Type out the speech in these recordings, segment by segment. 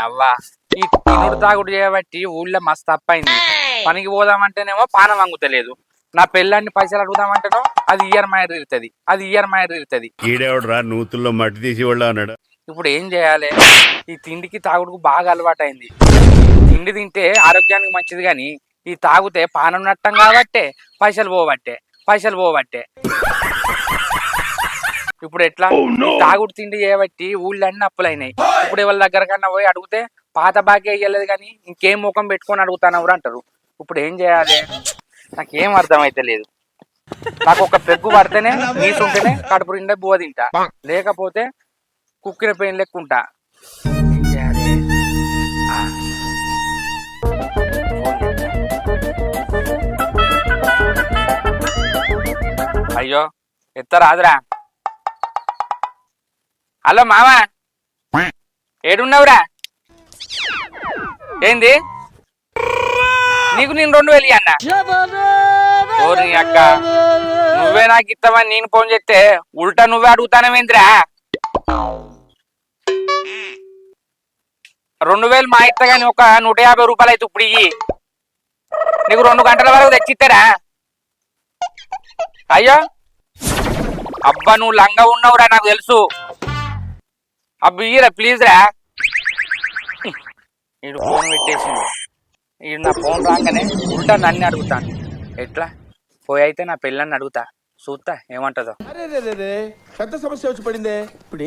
అవ్వ ఈ తినుడు తాగుడు చేయబట్టి ఊళ్ళో మస్తు తప్పైంది. పనికి పోదామంటేనేమో పానం వంగుతలేదు. నా పెళ్ళాన్ని పైసలు అడుగుదామంటేనో అది ఈఎంఐ తీరుతుంది. ఈడేవడరా నూతుల్లో మట్టి తీసి వాళ్ళు అన్నాడు. ఇప్పుడు ఏం చేయాలి? ఈ తిండికి తాగుడుకు బాగా అలవాటైంది. తిండి తింటే ఆరోగ్యానికి మంచిది కానీ ఈ తాగితే పానం నట్టం కాబట్టే పైసలు పోవట్టే. ఇప్పుడు ఎట్లా? తాగుడు తిండి చేయబట్టి ఊళ్ళో అన్ని అప్పులైనాయి. ఇప్పుడు ఎవరి దగ్గర కన్నా పోయి అడిగితే పాత బాకీ అయ్యలేదు కానీ ఇంకేం ముఖం పెట్టుకొని అడుగుతానవరు అంటారు. ఇప్పుడు ఏం చేయాలి? నాకేం అర్థం అయితే లేదు. నాకు ఒక పెగ్గు పడితేనే నీసుంటేనే కడుపు నిండా బువ్వ తింటా, లేకపోతే కుక్కిన పెయిన్ లెక్కుంటా. అయ్యో ఎత్తరాదురా. హలో మామా, ఏడున్నావురా? ఏంది నీకు నేను 2000 అన్నా? ఓరి అక్క, నువ్వే నాకు ఇస్తావని నేను ఫోన్ చేస్తే ఉల్టా నువ్వే అడుగుతానవేంద్రా? 2000 మా ఇస్తా గాని ఒక 150 రూపాయలు అయితే ఇప్పుడు ఇయ్యి. నీకు 2 గంటల వరకు తెచ్చిస్తారా? అయ్యో అబ్బా, నువ్వు లంగా ఉన్నావురా నాకు తెలుసు. అబ్బా ఇయ్యరా ప్లీజ్ రా. ఈడు ఫోన్ పెట్టేసింది. ఈడు నా ఫోన్ రాగానే ఉల్టా నన్ను అడుగుతాను. ఎట్లా పోయి అయితే నా పెళ్ళని అడుగుతా, చూస్తా ఏమంటదో. పెద్ద సమస్య వచ్చి పడిందే. ఇప్పుడు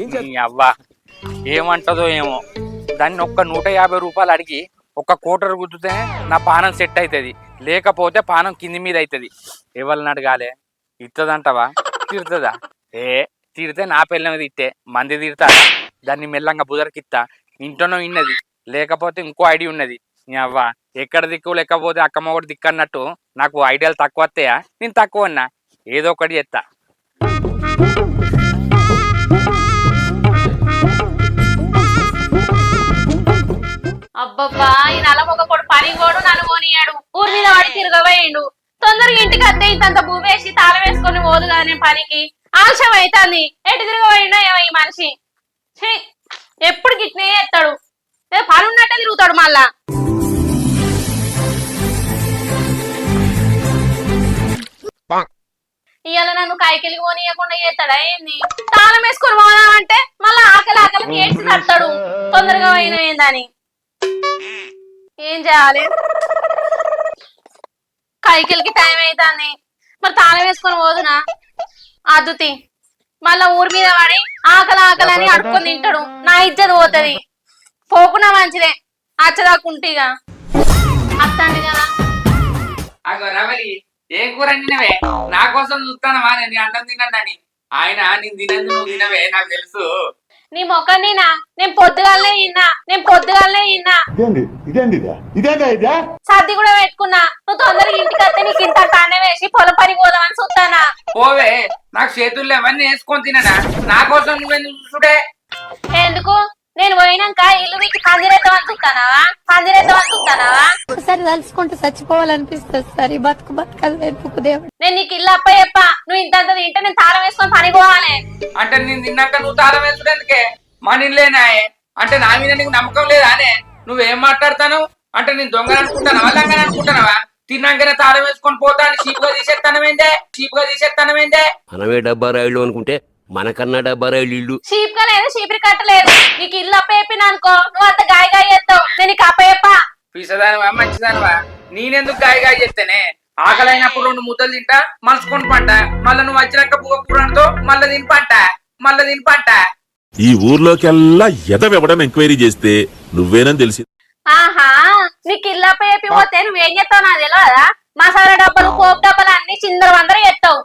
అవ్వా ఏమంటదో ఏమో. దాన్ని ఒక్క 150 రూపాయలు అడిగి ఒక్క కోటర్ గుద్దుతే నా పానం సెట్ అవుతుంది, లేకపోతే పానం కింది మీద అవుతుంది. ఎవరిని అడగాలి? ఇస్తుందంటవా? తిడుతుందా? తిడితే నా పిల్లల తిట్టే మంది తిడతాడా? దాన్ని మెల్లంగా బుదరకిత్తా. ఇంట్లోనో ఇన్నది, లేకపోతే ఇంకో ఐడియా ఉన్నది. నీ అవ్వ ఎక్కడ దిక్కు లేకపోతే అక్కమ్మ ఒకటి దిక్కు అన్నట్టు నాకు ఐడియాలు తక్కువ వస్తాయా? నేను తక్కువ అన్నా, ఏదో ఒకటి చెత్తా. అబ్బబ్బా, ఈ నల్లమొక్క కొడు పని కోడు నన్ను పోనీయాడు. ఊరి మీద వాడి తిరగబోయిండు. తొందరగా ఇంటికి అద్దె ఇంత భూమేసి తాళం వేసుకొని పోదు కదా నేను పనికి. ఆలస్యం అవుతుంది. ఎటు తిరగబోయిండో ఏమో ఈ మనిషి. ఎప్పుడు గిట్నే ఎత్తాడు, ఏదో పని ఉన్నట్టే తిరుగుతాడు మళ్ళా. ఇవాళ నన్ను కాయకెళ్ళి పోనీయకుండా చేస్తాడా ఏంది? తాళం వేసుకొని పోదామంటే మళ్ళా ఆకలికి ఏడ్చి తడతాడు. తొందరగా పోయిన ఏందని ఏం చేయాలి? కైకిలికి టైం అవుతుంది, మరి తాళం వేసుకొని పోదునా? అద్దుతి మళ్ళా ఊరి మీద పడి ఆకలి అని అడుక్కొని తింటాడు. నా ఇజ్జత్ పోతుంది. పోకున్నా మంచిదే, అచ్చదాకుంటిగా అత్తండి కదా. ఏం కూర తినవే? నా కోసం చూస్తానవా? నేను అన్నం తినని ఆయన నేను తినందు నువ్వు తినవే, నాకు తెలుసు. నీ మొక్క నేను పొద్దుగాలనే ఇన్నా. సర్ది కూడా పెట్టుకున్నా. నువ్వు తొందరగా ఇంటికి వస్తే నీకు ఇంత తానే వేసి పొలం పని పోదామని చూస్తానా. పోవే, నాకు చేతుల్లో అవన్నీ వేసుకొని తిననా? నా కోసం నువ్వెందుకు చూసుడే? ఎందుకు? నేను పోయినాక ఇల్లు మీకు పందిరేద్దామని చూస్తానావా? ఒకసారి తలుచుకుంటూ చచ్చిపోవాలనిపిస్తుంది సార్. ఈ బతుకలు దేవుడు. నేను నీకు ఇల్లు అప్ప చెప్పా. నువ్వు ఇంత తింటే నేను తాళం వేసుకొని పని పోవాలి అంటే నేను తిన్నాక నువ్వు తాళం వేసుకునేందుకే? మా నిల్లేనాయే అంటే నా మీద నీకు నమ్మకం లేదానే? నువ్వేం మాట్లాడతాను అంటే నేను దొంగ అనుకుంటానా లంగని అనుకుంటున్నావా? తిన్నాకనే తాళం వేసుకొని పోతా అని చీపుగా తీసేస్తానమేందే? మనమే డబ్బా రాయిళ్ళు అనుకుంటే మనకన్నా డబ్బా రాయిళ్ళు ఇల్లు. చీప్ గా లేదు, చీపిరి కట్టలేదు. నీకు ఇల్లు అప్ప చెప్పిన అనుకో, నువ్వు అంత గాయగా చేస్తావు. నేను నీకు అప్ప చెప్పా. పిసదానివా మంచిదానివా? నేనెందుకు గాయగా చేస్తేనే? ఆకలైనప్పుడు 2 ముద్దలు తింటా, మలుచుకొని పంట. మళ్ళా నువ్వు వచ్చినాక పువ్వు కూరతో మళ్ళా తిని పంట. ఈ ఊర్లోకెల్లా ఎదవెవడం ఎంక్వైరీ చేస్తే నువ్వేనని తెలిసి. ఆహా, నీకు ఇల్లు అప్ప చెప్పి పోతే నువ్వేం చేస్తావు నాకు తెలియదా? మసాలా డబ్బాలు, పోపు డబ్బాలు అన్ని చిందర చేస్తావు.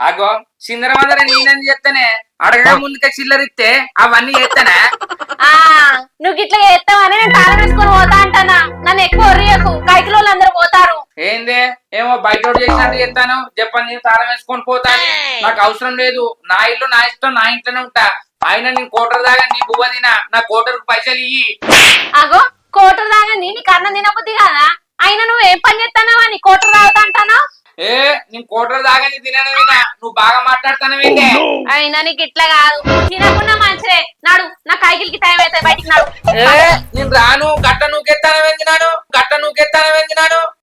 అగో చిందరవందర నేనని చెప్తానే, అడగగా ముందుకే చిల్లరిస్తే అవన్నీ చేస్తానా? నువ్వు ఇట్లా చేస్తావని నేను తాళం వేసుకొని పోతా అంటానా. నన్ను ఎక్కువ ఒర్రియకు, కైకిలో అందరూ పోతారు. ఏందే ఏమో బయట చేసినట్టు చెప్తాను. చెప్పండి, నేను తాళం వేసుకొని పోతాను. నాకు అవసరం లేదు. నా ఇల్లు నా ఇష్టం, నా ఇంట్లోనే ఉంటా. ఆయన నేను కోటర్ దాగా నీ బువ్వ తినా, నా కోటర్కు పైసలు ఇయ్యి. అగో కోటర్ దాగా నీకు అన్నం తినబుద్ధి కాదా? అయినా నువ్వు ఏం పని చేస్తానవా నీ కోటర్ తాగుతా అంటానా? ఏ నేను కోటర్ దాగని తినను వినా నువ్వు బాగా మాట్లాడుతానవేంటే అయినా నీకు ఇట్లా కాదు తినకుండా మంచిదే నాడు నా కైకిలికి టైం అయితే బయటికి నాడు ఏ నేను రాను గట్ట నువ్వుకెత్తానవేందినాను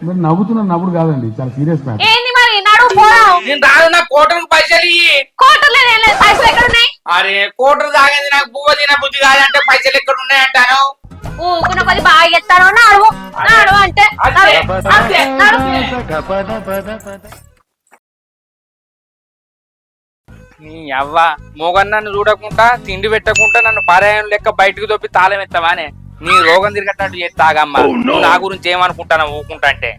మీరు నవ్వుతున్న నవ్వుడు కాదండి, చాలా సీరియస్ మ్యాటర్. ఏంది మరి నాడు పోదాం నేను రాను నా కోటర్కి పైసలు ఇయ్యి కోటర్ లేదు ఏం లేదు పైసలు ఎక్కడ ఉన్నాయి అరే కోటర్ తాగేది నాకు బువ్వ తిన బుద్ధి కాదంటే పైసలు ఎక్కడ ఉన్నాయంటాను ఊకున్న పది బాగా ఎత్తాను నాడు నాడు అంటే అంతే, అంతే. నాడు నీ అవ్వ మోగన్నాన్ని చూడకుండా తిండి పెట్టకుండా నన్ను పారాయణం లెక్క బయటకు దొప్పి తాళం ఎత్తవానే నీ రోగం తిరగట్టు చేస్తాగమ్మా నువ్వు నా గురించి ఏమనుకుంటాను ఊకుంటా అంటే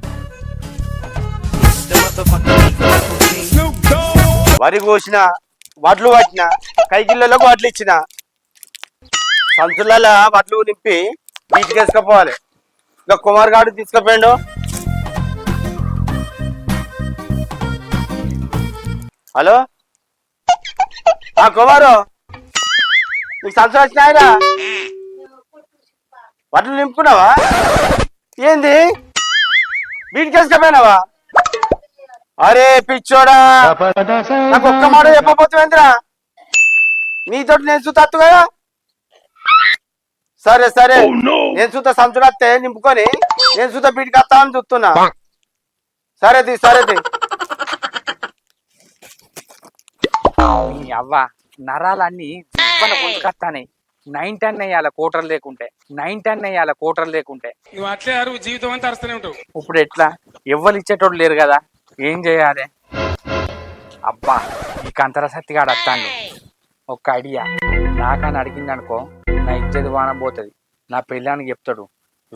వరి కోసిన వడ్లు పట్టిన కైకిళ్ళలో వడ్లు ఇచ్చిన సంచులలో వడ్లు నింపి బీచ్కి వేసుకపోవాలి. ఇంకా కుమార్ గారు తీసుకుపోయిండు. హలో కుమారు నీకు సంచులు వచ్చినాయిరా? వడ్లు నింపుకున్నావా? ఏంది బీచ్కి వేసుకపోయినావా? అరే పిచ్చోడా, నాకు ఒక్క మాట చెప్పబోతుందిరా, నీతో నేను చూతత్తు కదా. సరే సరే నేను చూత సంచులు వస్తే నింపుకొని నేను చూత బీటికి వస్తా అని చూస్తున్నా. సరేది సరేది. నీ అవ్వ నరాలన్నీ జిప్పన పొందుకొస్తానే 9-10 వేయాల కోటర్లు లేకుంటే నువ్వు అట్లే అరువు జీవితం అంతా అరుస్తూనే ఉంటావు. ఇప్పుడు ఎట్లా ఎవ్వరు ఇచ్చేటోళ్ళు లేరు కదా ఏం చేయాలి? అబ్బా ఈ కంతర సత్తిగాడు వస్తాను ఒక్క ఐడియా నాకని అడిగింది అనుకో నా ఇచ్చేది వానం పోతుంది. నా పెళ్ళానికి చెప్తాడు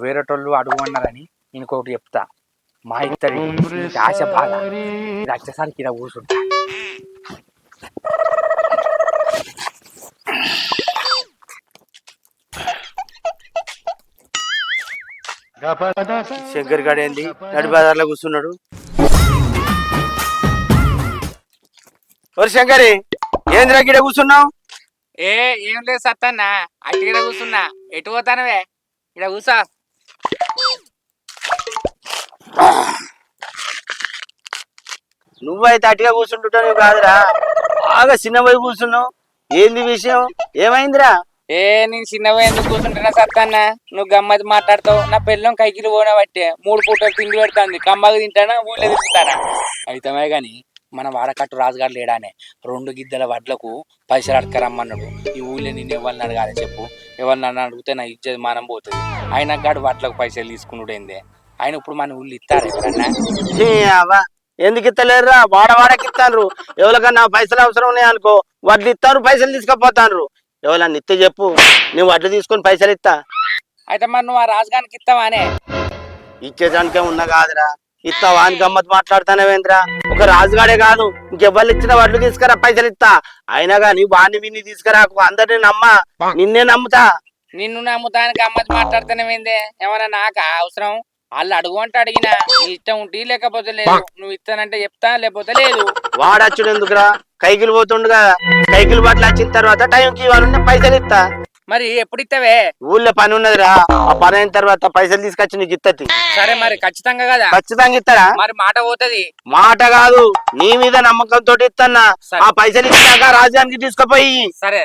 వేరేటోళ్ళు అడుగుమన్నారని ఇంకొకటి చెప్తా మా ఇద్దరి ఆశ బాగా ఇది వచ్చేసరికి ఇలా కూర్చుంటా. శంకర్ గాడు ఏంది నడి బజార్లో కూర్చున్నాడు? శంకరి ఏంద్రా గిడ కూర్చున్నావు? ఏం లేదు సత్తన్నా అటు ఇక్కడ కూర్చున్నా. ఎటు పోతానవే? ఇక్కడ కూర్చో. నువ్వైతే అటుగా కూర్చుంటుంటావు కాదురా, బాగా చిన్న పోయి కూర్చున్నావు. ఏంది విషయం, ఏమైందిరా? నేను చిన్నగా ఎందుకు కూర్చుంటున్నా సత్తన్న? నువ్వు గమ్మతి మాట్లాడతావు. నా పిల్లం కైకిలు పోనా బట్టే 3 పూటలు తిండి పెడతాంది. కమ్మగా తింటానా ఊళ్ళో తిరుగుతానా? అయితమే గాని మన వాడకట్టు రాజుగారు లేడానే 2 గిద్దల వడ్లకు పైసలు అడకరమ్మన్నాడు. ఈ ఊళ్ళో నిన్ను ఎవరిని అడగాలి చెప్పు? ఎవరిని నన్ను అడిగితే నా ఇజ్జత్ మానం పోతుంది. ఆయన గాడు వడ్లకు పైసలు తీసుకున్నాడేందే? ఆయన ఇప్పుడు మన ఊళ్ళు ఇస్తారు ఎవరన్నా? ఎందుకు ఇస్తలేరురా? వాడకి ఇస్తాను. ఎవరికన్నా పైసలు అవసరం ఉన్నాయి అనుకో వడ్లు ఇస్తారు, పైసలు తీసుకుపోతాను. ఎవరన్నా ఇస్తే చెప్పు, నువ్వు వడ్లు తీసుకొని పైసలు ఇస్తా. అయితే మరి నువ్వు ఆ రాజుగానికి ఇస్తావానే? ఇచ్చేదానికే ఉన్నా కాదురా, ఇస్తావా అని గమ్మత్ మాట్లాడుతానేవేంద్రా? ఒక రాజుగాడే కాదు ఇంకెవ్వరు ఇచ్చిన వడ్లు తీసుకురా పైసలు ఇస్తా. అయినా గాని వాడిని విని తీసుకురాకు, అందరిని నమ్మా, నిన్నే నమ్ముతా. నిన్ను నమ్ముతానికి గమ్మత్ మాట్లాడుతానేవేందే? ఏమన్నా నాకు అవసరం? వాళ్ళు అడుగు అంటే అడిగినా నీ ఇష్టం ఉంటే లేకపోతే లేదు. నువ్వు ఇస్తానంటే చెప్తా, లేకపోతే లేదు. వాడచ్చుడు ఎందుకురా? కైకిలు పోతుండగా కైకిలు బట్టలు వచ్చిన తర్వాత టైంకి ఇవ్వాలంటే పైసలు ఇస్తా. మరి ఎప్పుడు ఇస్తావే? ఊళ్ళో పని ఉన్నదిరా, ఆ పని అయిన తర్వాత పైసలు తీసుకొచ్చి నీకు ఇత్తది. సరే మరి ఖచ్చితంగా కదా? ఖచ్చితంగా ఇస్తారా? మరి మాట పోతుంది. మాట కాదు, నీ మీద నమ్మకంతో ఇస్తానా. ఆ పైసలు ఇచ్చాక రాజధానికి తీసుకుపోయి. సరే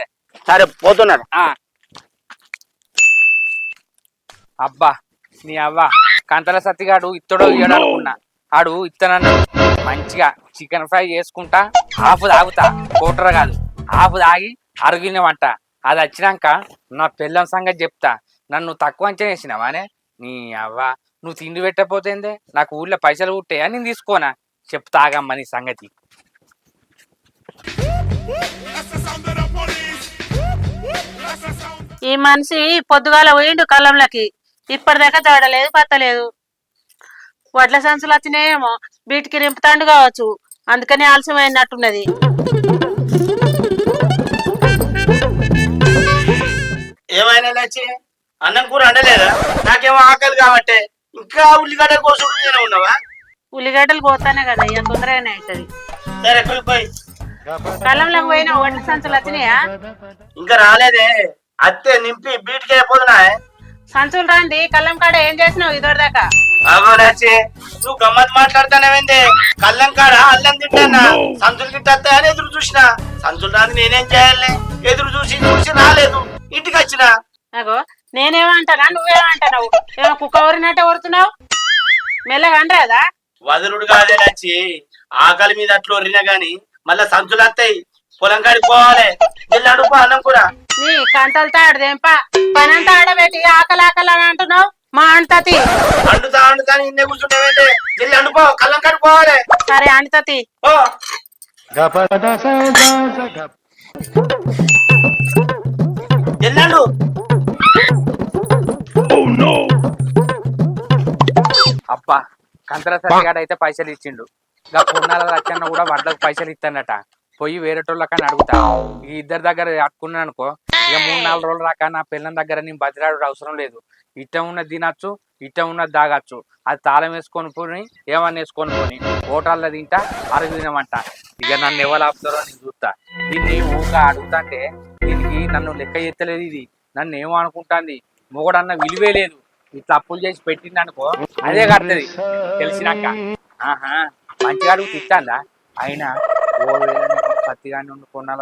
సరే పోతున్నారు. అబ్బా నీ అవ్వ కంతల సత్తిగాడు ఇత్తడో ఇయ్యడు అనుకున్నా. ఆడు ఇత్తనన్ను మంచిగా చికెన్ ఫ్రై చేసుకుంటా హాఫ్ తాగుతా, కోటర్ కాదు హాఫ్ తాగి అరిగినవంట. అది వచ్చినాక నా పిల్లం సంగతి చెప్తా. నన్ను తక్కువ అంచనా వేసినావానే? నీ అవ్వ నువ్వు తిండి పెట్టకపోతేందే? నాకు ఊళ్ళో పైసలు పుట్టాయా నేను తీసుకోనా? చెప్తాగమ్మ నీ సంగతి. ఈ మనిషి పొద్దుగాల పోయిండు కళ్ళంలోకి, ఇప్పటిదాకా తోడలేదు పత్తలేదు. వడ్ల సంచులు వచ్చినాయేమో వీటికి నింపుతాండు కావచ్చు, అందుకని ఆలస్యం అయినట్టున్నది. ఏమైనా నచ్చి అన్నం కూర అండలేదా? నాకేమో ఆకలి కాబట్టి ఇంకా ఉల్లిగడ్డ కోసుకుంటూనే ఉన్నావా? ఉల్లిగడ్డలు పోతానే కదా, ఇక తొందరగానే అవుతుంది. సరే పోయి. కళ్ళంలోకి పోయినా వడ్ల సంచులు వచ్చినాయా? ఇంకా రాలేదే, అత్తే నింపి బీటికి అయిపోతున్నా. సంచులు రండి, కళ్ళం కాడ ఏం చేసినావు ఇదివరదాకా? అవరాచే నువ్వు గమ్మత్ మాట్లాడతానేమైంది? కళ్ళం కాడ అల్లం తింటానా సంచులు తిట్టని ఎదురు చూసిన, సంచులు రాదు నేనేం చేయాలి? ఎదురు చూసి చూసి రాలేదు, ఇంటికి వచ్చిన. అగో నేనేమంటానా నువ్వేమంటావు? ఏమో కుక్క ఊరినట్టే ఊరుతున్నావు, మెల్లగా అనరాదా? వదలుడు కాదే నచ్చి, ఆకలి మీద అట్లా ఒరినా గాని మళ్ళా సంచులు వస్తాయి. పొలం కాడికి పోవాలి, వెళ్ళి అడుగు అన్నం కూడా. నీ కంటలతో ఆడదేంపా, పనంతా ఆడబెట్టి ఆకలి ఆకలి అని అంటున్నావు. మా అంటతి అండుతా అండుతా ఇన్నే కూర్చుంటావేంటి? వెళ్ళి అండుకో, కళ్ళం కాడికి పోవాలి. సరే అంటతి. ఓ వెళ్ళండు. అబ్బా కంతల సరిగాడు అయితే పైసలు ఇచ్చిండు. ఇంకా పున్నాల లచ్చన్న కూడా వడ్లకు పైసలు ఇస్తానట. పోయి వేరేటోళ్ళకని అడుగుతా. ఈ ఇద్దరి దగ్గర అట్టుకున్నాను అనుకో, ఇక 3-4 రోజులు రాక నా పిల్లల దగ్గర నేను బతిరాడు అవసరం లేదు. ఇట్ట ఉన్నది తినచ్చు, ఇట్ట ఉన్నది దాగచ్చు. అది తాళం వేసుకొని పోని, ఏమన్నా వేసుకొని పోని, హోటల్లో తింటా, అరుగు తినమంట. ఇక నన్ను ఎవరు ఆపుతారో నేను చూస్తా. దీన్ని ఊగా అడుగుతాంటే దీనికి నన్ను లెక్క ఎత్తలేదు. ఇది నన్ను ఏమో అనుకుంటాంది. మొగడన్న విలువే లేదు. ఇట్లా అప్పులు చేసి పెట్టింది అనుకో, అదే కడుతుంది తెలిసినాక. ఆహా మంచిగా అడుగు తిట్టాందా? అయినా ఓ వేళ నేను పత్తిగాని ఉండి కొన్నాళ్ళ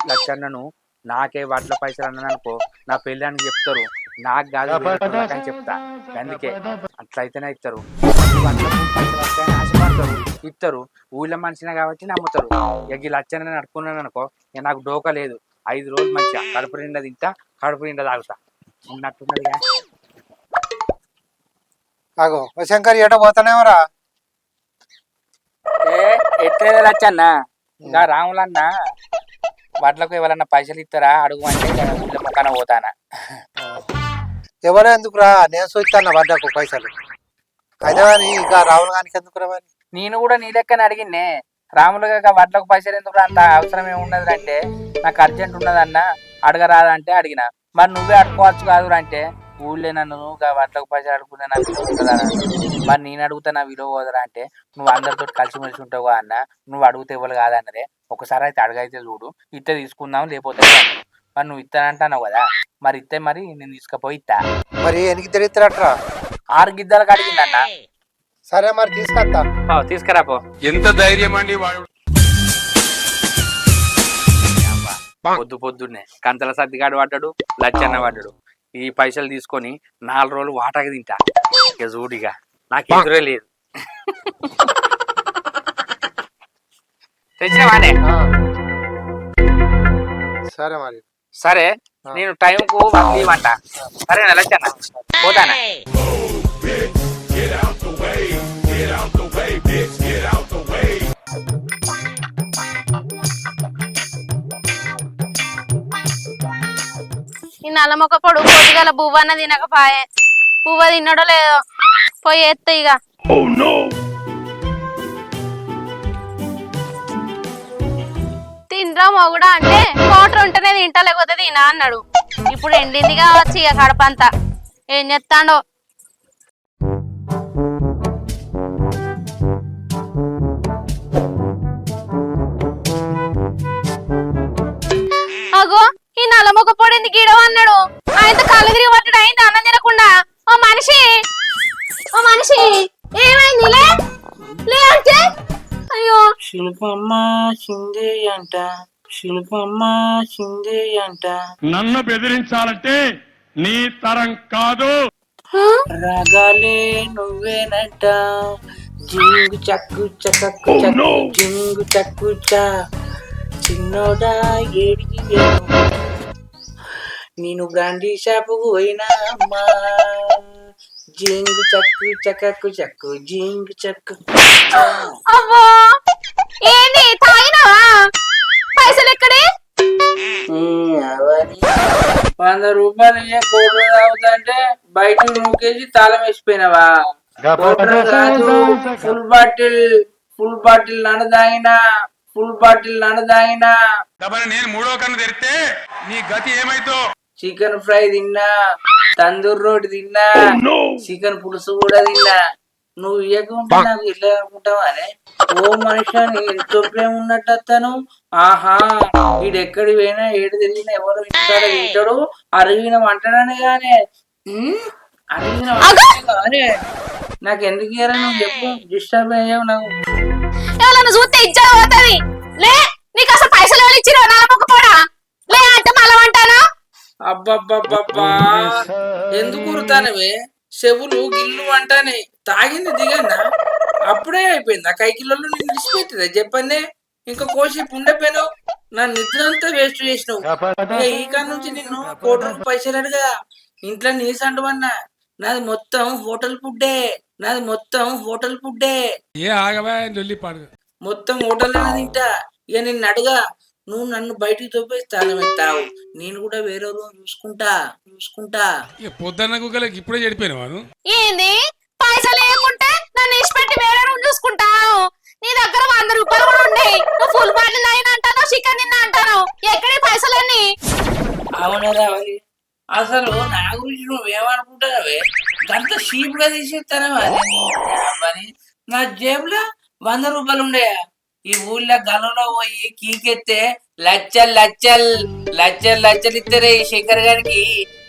లచ్చన్నను నాకే వడ్ల పైసలు అన్నాను అనుకో, నా పెళ్ళానికి చెప్తారు, నాకు కాదు అని చెప్తా. అందుకే అట్లయితేనే ఇస్తారు. ఆశపడతారు, ఇస్తారు. ఊళ్ళో మనిషినే కాబట్టి నమ్ముతారు. ఇక ఈ లచ్చన్న నడుపుకున్నాను అనుకో, ఇక నాకు డోకా లేదు. 5 రోజులు మంచిగా కడుపు నిండా తింటా, కడుపు నిండా తాగుతా ఉన్నట్టున్నదిగా. అగో శంకర్ ఎట పోతానేమరా? ఎట్లేదు లచ్చన్న, ఇంకా రాములన్న వడ్లకు ఎవరన్నా పైసలు ఇస్తారా అడుగు అంటే ముఖాన పోతానా. ఎవరు ఎందుకురా, నేను చూస్తాను వడ్డకు పైసలు. అయితే కానీ ఇక రాహుల్ గానికి ఎందుకురా? మరి నేను కూడా నీ లెక్కన అడిగిన్నే. రాములుగా వడ్లకు పైసలు ఎందుకు అంత అవసరం ఏమున్నది అంటే, నాకు అర్జెంట్ ఉన్నదన్న అడగరాదంటే అడిగిన. మరి నువ్వే అడుకోవచ్చు కాదు అంటే, ఊళ్ళో నన్ను వడ్లకు పైసలు అడుగుతున్నా నా విలువ ఉంటుందా? మరి నేను అడుగుతా నా విలువ పోదరా అంటే, నువ్వు అందరితో కలిసిమెలిసి ఉంటావు అన్న, నువ్వు అడిగితే ఇవ్వాలి కాదన్నదే. ఒకసారి అయితే అడగైతే చూడు, ఇత్తే తీసుకుందాం లేకపోతే. మరి నువ్వు ఇస్తానంటున్నావు కదా, మరి ఇస్తే మరి నేను తీసుకుపోయి ఇస్తా. మరి ఎనికి తిరుగుతారట్రా? 6 గిద్దలకు అడిగిందన్న. సరే మరి తీసుకొస్తా. తీసుకురాపో. ఎంత ధైర్యం అండి వాడు. పొద్దున్నే కంతల సర్దిగాడు పడ్డాడు, లచ్చన్న పడ్డాడు. ఈ పైసలు తీసుకొని 4 రోజులు వాటాకి తింటా. ఇక చూడిగా నాకు ఎదురే లేదు. తెచ్చినవానే? సరే మరి. సరే నేను టైంకు ఇవ్వంట. సరేనా లచ్చన్న, పోతానా? ఈ నల్లమొక్క పొడు పొద్దుగల బువ్వన్న తినకపాయే. పువ్వ తిన్నడో లేదో పోయి ఎత్త ఇక. తిండ్రా మొగుడా అంటే కోటర్ ఉంటేనే తింటా లేకపోతే తినా అన్నాడు. ఇప్పుడు ఎండింది కావచ్చు ఇక కడపంతా. ఏం చెప్తాడో. అగో ఈ నల్లమొక్క పొడి ఎందుకు గీడవ అన్నాడు. ఆయనతో కళ్ళు తిరిగి పట్టడు అయింది అన్నం తినకుండా. ఓ మనిషి, ఓ మనిషి ఏమైంది? లే అంటే అయ్యో శిల్పమ్మ సిందే అంట, శిల్పమ్మ సిందే అంట. నన్ను బెదిరించాలంటే నీ తరం కాదు. రాగాలే నువ్వేనంట, జింగు చక్కు చకక్కు చక్కు జింగు చక్కు చా. చిన్నోడా ఏడికి నేను బ్రాండీ షాపుకు పోయినా అమ్మా, జింగు చక్కు చకక్కు చక్కు జింగు చక్కు. అవ్వా ఏంది తాగినావా? పైసలు ఎక్కడే? 100 రూపాయలు కోట్లు తాగుతుంటే బయట నూకేసి తాళం వేసిపోయినావా? ఫుల్ బాటిల్ నడదాగినా, ఫుల్ బాటిల్ నడదాగినా. నేను 3వ కన్ను తెరిస్తే నీ గతి ఏమైతో? చికెన్ ఫ్రై తిన్నా, తందూర్ రోటి తిన్నా, చికెన్ పులుసు కూడా తిన్నా. నువ్వు ఇవ్వకుంటే నాకు ఇట్లా అనుకుంటావా? ఓ మనిషి ఎంతో ప్రేమ ఉన్నట్టు అతను. ఆహా వీడెక్కడి పోయినా ఏడు తిరిగినా ఎవరు ఇంటికాడ తింటాడు, అరిగిన వంటడని గానే అరిగిన వంటనే గానే నాకు ఎందుకు ఇయ్యరా నువ్వు చెప్పు, డిస్టర్బ్ అయ్యావు నాకు. ఎవరన్నా చూస్తే ఇచ్చా పోతుంది. లే నీకు అసలు పైసలు ఎవరు ఇచ్చిరో నలపకపోడా? లే అంటే మళ్ళా అంటానా? అబ్బబ్బబ్బబ్బా, ఎందుకు కురుతానవే? చెవులు గిల్లు అంటానే. తాగింది దిగన్నా అప్పుడే అయిపోయింది. ఆ కైకిల్లో నేను విడిచిపెట్టిరా చెప్పండి. ఇంకా కోసేపు ఉండపోయినావు. నా నిద్ర అంతా వేస్ట్ చేసినావు. ఇక ఈ కాడ నుంచి నిన్ను కోటలకు పైసలు అడిగా ఇంట్లో నీ సంటవన్నా. నాది మొత్తం హోటల్ ఫుడ్డే, నాది మొత్తం హోటల్ ఫుడ్డే. మొత్తం హోటల్ తింటా. ఇక నిన్ను అడగా, నువ్వు నన్ను బయటికి తోపేసి తాళం ఎత్తావు. నేను కూడా వేరే రోజు చూసుకుంటా. పొద్దున్న గుగ్గలకి ఇప్పుడే చెడిపోయినావాను. ఏంది పైసలు లేకుంటే నన్ను ఇష్టపెట్టి వేరే రూమ్ చూసుకుంటావు? నీ దగ్గర 100 రూపాయలు కూడా ఉన్నాయి. నువ్వు ఫుల్ బాటిల్ అయినా అంటాను, చికెన్ తిన్నా అంటాను. ఎక్కడి పైసలన్నీ? అవునా రావాలి. అసలు నా గురించి నువ్వేమనుకుంటావే? గంత షీప్ గా తీసేస్తానవా? నా జేబులో 100 రూపాయలు ఉండయా? ఈ ఊళ్ళో గలలో పోయి కీకెత్తే లచ్చలు ఇస్తారే ఈ శంకర్ గారికి.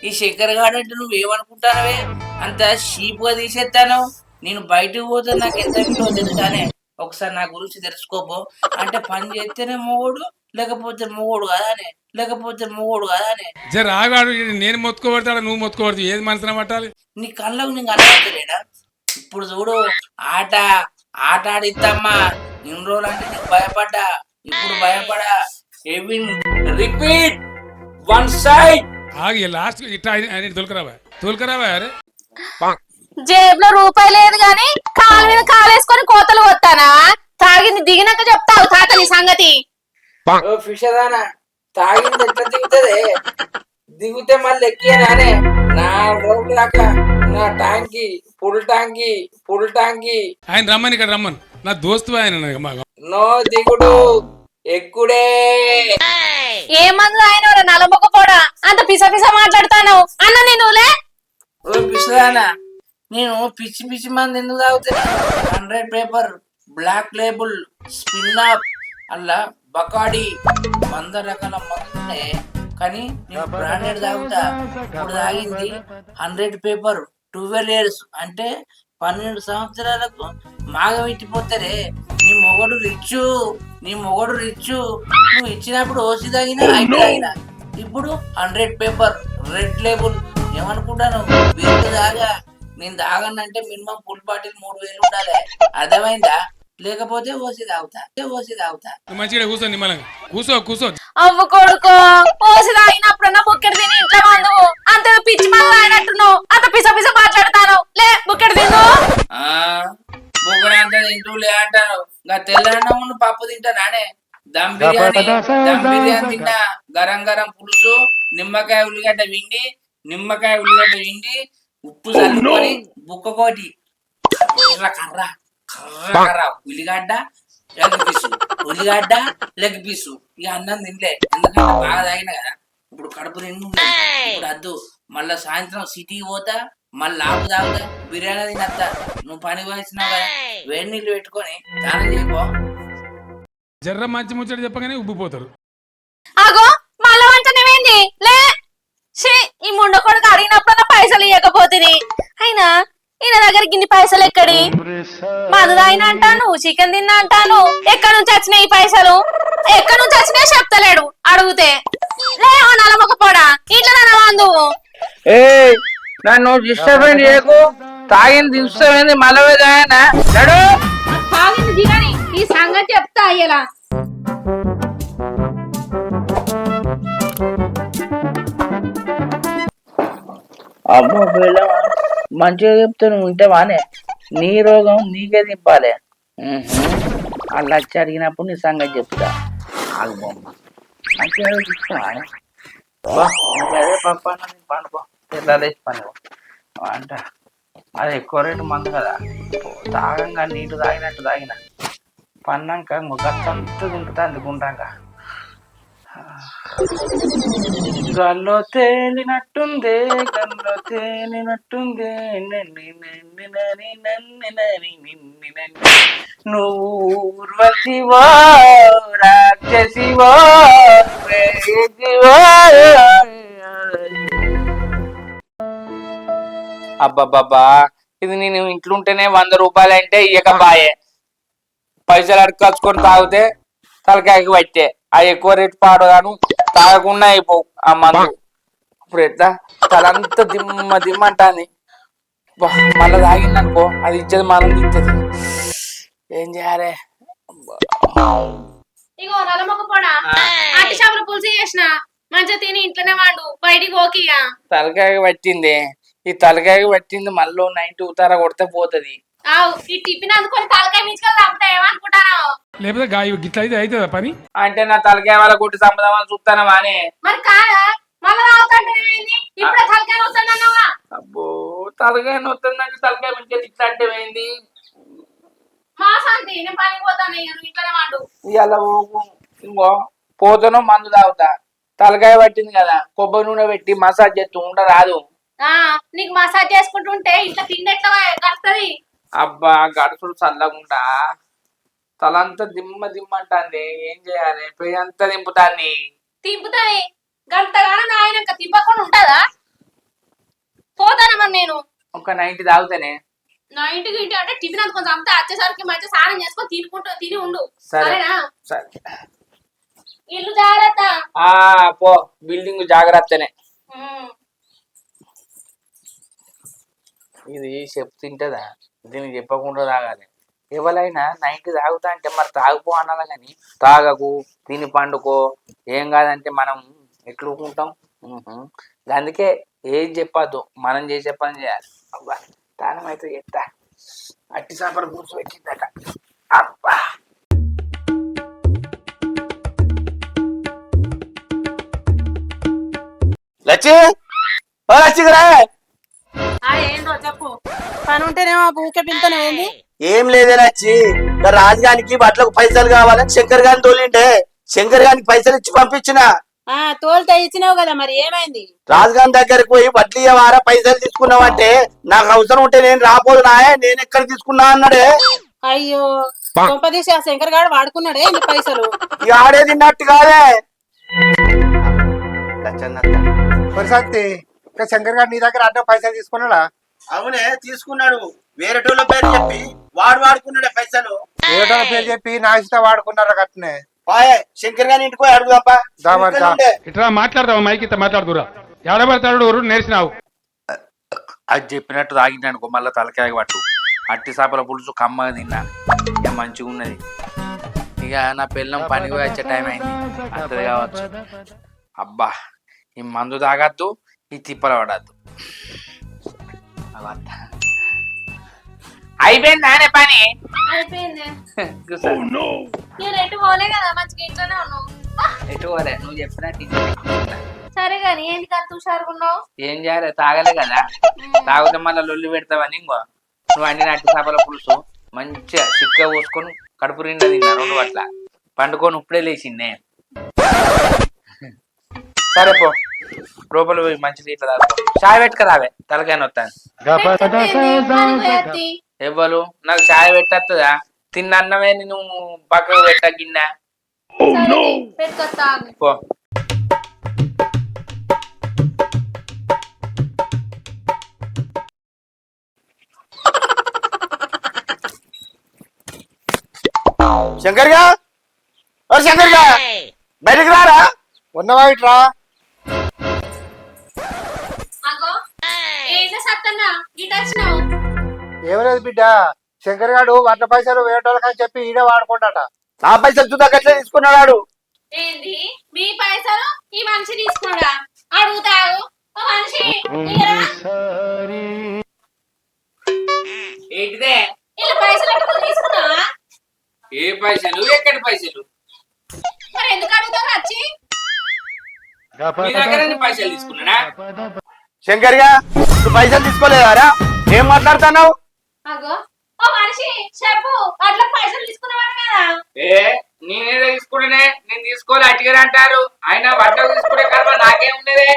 ఈ శంకర్ గారు అంటే నువ్వేమనుకుంటానవే? అంత షీప్ గా తీసేస్తాను. నేను బయటకు పోతే నాకు ఎంత విలువ తెలుసానే? ఒకసారి నా గురించి తెలుసుకోపో. అంటే పని చేస్తేనే మొగోడు, లేకపోతే మొగోడు కదానే. నేను మొత్తుకోబడతాడా, నువ్వు మొత్తుకోబడతావు? ఏది మనసున పట్టాలి? నీ కళ్ళకు నేను కనబడతలేడా? ఇప్పుడు చూడు, ఆట ఆడిద్దమ్మా. ఇన్ని రోజులు అంటే నీకు భయపడ్డా, ఇప్పుడు భయపడా. Repeat 1 side. ఆగి లాస్ట్ ఇట్లా తోలుకరావా అరే. జేబులో రూపాయి లేదు గాని కాలు మీద కాలేసుకొని కోతలు వస్తానా? తాగింది దిగినాక చెప్తావు తాత నీ సంగతి. ఫిషదానా, తాగింది ఎట్లా దిగుతుంది? దిగితే మళ్ళీ ఎక్కియనానే? నా రోడ్లాక నా ట్యాంకీ ఫుల్ ట్యాంకీ. ఆయన రమ్మని, ఇక్కడ రమ్మను. నా దోస్తు ఆయన. నో దిగుడు, ఎక్కుడే. ఏ మందులు ఆయన నలమొక్కపోడా? అంత పిస మాట్లాడతాను అన్న నేనులే. ఓ పిసదానా, నేను పిచ్చి మంది ఎందుకు తాగుతున్నా? 100 పేపర్, బ్లాక్ లేబుల్, స్పిన్ అప్, అలా బకాడి 100 రకాల మందులే. కానీ నేను బ్రాండెడ్ తాగుతా. ఇప్పుడు తాగింది 100 పేపర్, 12 years అంటే 12 సంవత్సరాలకు మాగబెట్టిపోతారే. నీ మొగడు రిచ్చు. నువ్వు ఇచ్చినప్పుడు ఓసి తాగినా ఐదు తాగినా. ఇప్పుడు 100 పేపర్, రెడ్ లేబుల్. ఏమనుకుంటాను? వీళ్ళు తాగా. నేను తాగనంటే మినిమం ఫుల్ బాటిల్ 3000 ఉండాలి. అర్థమైందా? లేకపోతే ఓసి తాగుతా. మంచిగా కూర్చో, నిమ్మలంగా కూర్చో. అవ్వ కొడుకో, ఓసి తాగినప్పుడన్నా బుక్కెడు తిని ఇంట్లో మందు. అంత పిచ్చి మందు అయినట్టున్నావు. అంత పిస మాట్లాడతాను. లే బుక్కెడు తిను. బుగ్గడు అంత తింటూ లే అంటాను. ఇంకా తెల్లన్నం పప్పు తింటానానే. దమ్ బిర్యానీ తిన్నా. గరం పులుసు, నిమ్మకాయ ఉల్లిగడ్డ విండి, ఉప్పు చల్లుకొని బుక్కకోటి కర్ర ఉల్లిగడ్డ లెగ్ పీసు. ఇక అన్నం తినలే, ఎందుకంటే బాగా తాగిన కదా. ఇప్పుడు కడుపు నిండు. ఇప్పుడు అద్దు. మళ్ళా సాయంత్రం సిటీకి పోతా, మళ్ళీ ఆపు తాగుతా, బిర్యానీ తినత్తా. నువ్వు పని వచ్చినావు కదా, వేడి నీళ్ళు పెట్టుకొని దానం చేయకో. జర్ర మంచి ముచ్చట చెప్పగానే ఉబ్బిపోతారు. ఆగో మళ్ళా వంటనేమేంది? లే ఈ ముండ కొడుకు అడిగినప్పుడు పైసలు ఇవ్వకపోతుంది. అయినా ఈయన దగ్గర గిన్ని పైసలు ఎక్కడి? మందు తాగిన అంటాను, చికెన్ తిన్నా అంటాను. ఎక్కడి నుంచి వచ్చినాయి ఈ పైసలు? ఎక్కడి నుంచి వచ్చినాయి చెప్తలేడు. అడిగితే లే నలమొక్కపోడా ఇట్లా నడవందు. నన్ను డిస్టర్బ్ చేయకు. తాగింది దించుతామైంది మళ్ళీ తాగింది దిగని ఈ సంగతి చెప్తా అయ్యలా. అమ్మో పిల్లవా, మంచిగా చెప్తే నువ్వు ఉంటేవానే. నీ రోగం నీకే తిప్పాలి. అలా వచ్చి అడిగినప్పుడు నీ సంగతి చెప్తా. ఆగుబొమ్మ మంచిగా చెప్తావానే. అదే పప్పు పండుకో, తెల్లాలేసి పని అంట. అది ఎక్కువ రేటు మందు కదా. తాగంగా నీళ్ళు తాగినట్టు తాగిన పన్నాక గచ్చంతా తింటుందా అందుకుంటాక. గల్లో తేలినట్టుందే నువ్వు ఊర్వశివో రాక్షసివో అబ్బబ్బబ్బా, ఇది నేను ఇంట్లో ఉంటేనే 100 రూపాయలు అంటే ఇయ్యకపాయే. పైసలు అడుకొచ్చుకొని తాగితే తలకాయకి పట్టే. ఆ ఎక్కువ రేటు పాడగాను తాగకుండా అయిపోవు ఆ మందు. ఇప్పుడు ఎట్లా తలంతా దిమ్మ దిమ్మ అంటాంది. మళ్ళా తాగిందనుకో అది ఇచ్చేది మనం ఇచ్చేది. ఏం చేయాలి? ఇగో నల్లమొక్క పోడా అట్టి చేపల పులుసు చేసిన మంచిగా తిని ఇంట్లోనే వాడు బయటికి ఓకిగా. తలకాయకి పట్టింది. ఈ తలకాయకి పట్టింది మళ్ళీ నైట్ ఉతారా కొడితే పోతుంది. ఈ టిఫిన్ అందుకొని తలకాయ మించుకొని చంపుతా ఏమనుకుంటాను. లేకపోతే గాయ గిట్ల అయితే అవుతుందా పని? అంటే నా తలకాయ వాళ్ళ కొట్టి చంపుదామని చూస్తానా వానే. మరి కాదా మళ్ళా తాగుతాంటే ఇప్పుడే తలకాయ వస్తానన్నావా? అబ్బో తలకాయ నొత్తుందంటే తలకాయ మంచిగా ఇట్లా అంటే పోయింది. మా శాంతి నేను పనికి పోతాను ఇంట్లోనే వాడు. ఇవాళ ఇంకో పోతానో మందు తాగుతా. తలకాయ పట్టింది కదా కొబ్బరి నూనె పెట్టి మసాజ్ చేస్తూ ఉండరాదు. నీకు మసాజ్ చేసుకుంటుంటే ఇట్లా తిండి ఎట్లా కడుతుంది? అబ్బా గడుచుడు చల్లగుంటా తలంతా దిమ్మ దిమ్మ అంటాంది. ఏం చేయాలి? పోయి అంతా దింపుతాన్ని. తింపుతాయి గంటగానే నాయనక తిప్పకుండా ఉంటుందా? పోతానా మరి నేను ఒక 90 తాగుతానే. నా ఇంటికి ఇంటి అంటే టిఫిన్ అందుకొని చంపుతా వచ్చేసరికి మంచిగా స్నానం చేసుకొని తిని ఉండు. సరే సరేనా? సరే. ఇల్లు జాగ్రత్త. పో బిల్డింగ్ జాగ్రత్తనే. ఇది చెప్తుంటదా? దీనికి చెప్పకుండా తాగాలి. ఎవరైనా 90 తాగుతా అంటే మరి తాగుపో అనాలి కానీ తాగకు తిని పండుకో ఏం కాదంటే మనం ఎట్లుకుంటాం. అందుకే ఏం చెప్పద్దు, మనం చేసే పని చేయాలి. అబ్బా తానం అయితే చెప్తా. అట్టి చేపల పులుసు పెట్టిందట. అబ్బా లచ్చి ఓ లచ్చిరా ఏంటో చెప్పు. పని ఉంటేనేమో ఊకే పిలుతానే ఏంది? ఏం లేదే లచ్చి, రాజుగానికి బట్టలకు పైసలు కావాలని శంకర్ గారిని తోలిండే. శంకర్ గారికి పైసలు ఇచ్చి పంపించిన. తోలితే ఇచ్చినావు కదా, మరి ఏమైంది? రాజుగారి దగ్గరికి పోయి బట్టలు ఇవ్వవారా పైసలు తీసుకున్నావంటే నాకు అవసరం ఉంటే నేను రాపోదు నాయే నేను ఎక్కడ తీసుకున్నా అన్నాడే. అయ్యో కొంపదీసి ఆ శంకర్ గారు వాడుకున్నాడే ఇన్ని పైసలు. ఇక ఆడే తిన్నట్టు కాదే. పరిసత్తి ఇంకా శంకర్ గారు నీ దగ్గర అడ్డ పైసలు తీసుకున్నాడా? అవునే తీసుకున్నాడు. వేరే టోళ్ళ పేరు చెప్పి వాడుకున్నాడే పైసలు. వేరే పేరు చెప్పి నా ఇష్ట వాడుకున్నారా కట్నే. శంకర్ గారి ఇంటికి పోయి అడుగుదాపా. ఇట్లా మాట్లాడదావా? మైకి ఇట్లా మాట్లాడుతురా? ఎవడబడతాడు నేర్చినావు? అది చెప్పినట్టు తాగిందనుకో మళ్ళీ తలకాయ పట్టు. అట్టి చేపల పులుసు కమ్మగా తిన్నా ఇక మంచిగా ఉన్నది. ఇక నా పిల్లం పనికి వచ్చే టైం అయింది అంతది కావచ్చు. అబ్బా ఈ మందు తాగద్దు, ఈ తిప్పలు పడద్దు. అయిపోయింది నానే పని. అయిపోయింది. ఎటు పోలే కదా మంచిగా ఇంట్లోనే ఉన్నావు. ఎటు పోలే నువ్వు చెప్పినట్టు. సరే గాని ఏంటి కదా తుషారుకున్నావు? ఏం చేయాలి? తాగలే కదా, తాగితే మళ్ళీ లొల్లి పెడతావని ఇంకో నువ్వు అన్ని అట్టి చేపల పులుసు మంచిగా చిక్క పోసుకొని కడుపు నిండా తిన్నా 2 పట్ల పండుకొని ఇప్పుడే లేచిందే. సరే పో లోపల పోయి మంచిది ఇట్లా తాగుతావు. చాయ్ పెట్టుకురావే తలకాయ నొత్తాను. ఎవ్వరు నాకు చాయ్ పెట్టేస్తుందా? తిన్న అన్నమే నేను పక్కకు పెట్టా గిన్నె. పో. శంకర్ గా ఓ శంకర్ గా బయటకు రారా. ఉన్నవా ఇట్రా. ఏమలేదు బిడ్డ, శంకర్ గారు వడ్ల పైసలు వేటోళ్ళకని చెప్పి ఈడే వాడుకుంటాట. నా పైసలు చూదాకట్లే తీసుకున్నాడు. ఏంది మీ పైసలు ఈ మనిషి తీసుకున్నాడా? అడుగుతావు మనిషి ఏంటిదే? ఇలా పైసలు ఎక్కడ తీసుకున్నావా? ఏ పైసలు? ఎక్కడి పైసలు? మరి ఎందుకు అడుగుతావు వచ్చి? మీ దగ్గర పైసలు తీసుకున్నాడా? శంకర్ గా నువ్వు పైసలు తీసుకోలేదారా? ఏం మాట్లాడుతున్నావు? అగో ఓ మనిషి చెప్పు, అట్లా పైసలు తీసుకున్నావాడు కదా? నేనే తీసుకున్నానే. నేను తీసుకోలే అట్టిగా అంటారు. ఆయన వడ్డకు తీసుకునే కర్మ నాకేమున్నదే?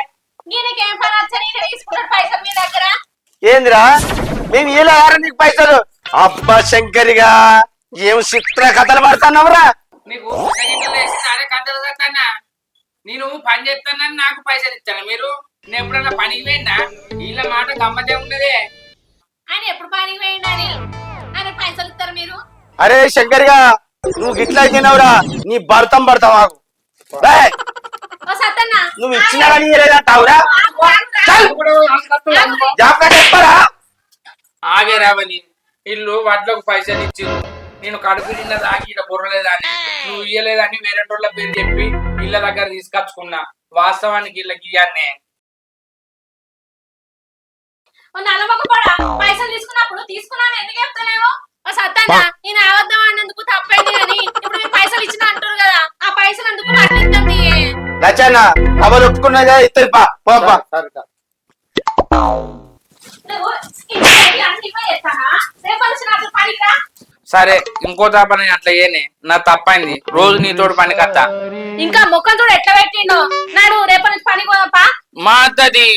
నీకేం పని వచ్చా? నేను తీసుకున్నాడు పైసలు మీ దగ్గర. ఏందిరా మేము ఇలా నీకు పైసలు? అబ్బా శంకరిగా ఏం చిత్ర కథలు పడుతున్నావురా? నీకు కథలు కట్టన్నా? నేను పని చేస్తానని నాకు పైసలు ఇస్తాను మీరు? నేను ఎప్పుడన్నా పనికి పోయినా వీళ్ళ మాట గమ్మతే ఉన్నదే. ఆయన ఎప్పుడు పనికి పోయిండని ఆయన పైసలు ఇస్తారు మీరు. అరే శంకర్గా నువ్వు గిట్లా అయితేనవురా నీ భర్తం పడతావు ఆగు. ఏయ్, ఓ సత్తన్న నువ్వు ఇచ్చినా కానీ ఇయ్యలేదంటావురా జాగ్రత్త చెప్పరా ఆగే రావని ఇల్లు వడ్లకు పైసలు ఇచ్చింది. నేను కడుపు నిన్న దాగి ఇక్కడ బుర్రలేదని నువ్వు ఇయ్యలేదని వేరేటోళ్ళ పేరు చెప్పి ఇళ్ళ దగ్గర తీసుకొచ్చుకున్నా. వాస్తవానికి ఇళ్ళకి ఇయ్యాన్నే. ఓ నల్లమొక్క పడా పైసలు తీసుకున్నప్పుడు తీసుకున్నాను ఎందుకు చెప్తానేమో. ఓ సత్తన్న నేను అవద్దం అన్నందుకు తప్పైంది కానీ ఇప్పుడు మీరు పైసలు ఇచ్చిన అంటారు కదా ఆ పైసలు అందుకు మాట్లాడుతుంది. లచ్చన్న అవలు ఒప్పుకున్నదా ఇద్దరు పాప నువ్వు ఇంటికి అన్ని చేస్తానా రేపు వచ్చినప్పుడు పనికిరా. సరే ఇంకో పని అట్లా ఏనే నా తప్పైంది. రోజు నీతోడు పని కత్తా. ఇంకా ముఖం చూడు ఎట్లా పెట్టిండో. నాడు రేపటి నుంచి పనికి పోదాపా. మా అత్తది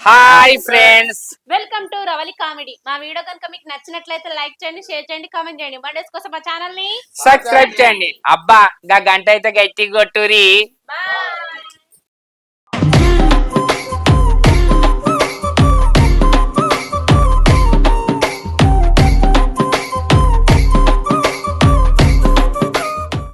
hi friends, welcome to Ravali comedy. మా వీడియో కనుక మీకు నచ్చినట్లయితే లైక్ చేయండి, షేర్ చేయండి, కామెంట్ చేయండి. మండేస్ కోసం మా ఛానల్ ని సబ్స్క్రైబ్ చేయండి. అబ్బా గా గంట అయితే గట్టి కొట్టురి. బాయ్.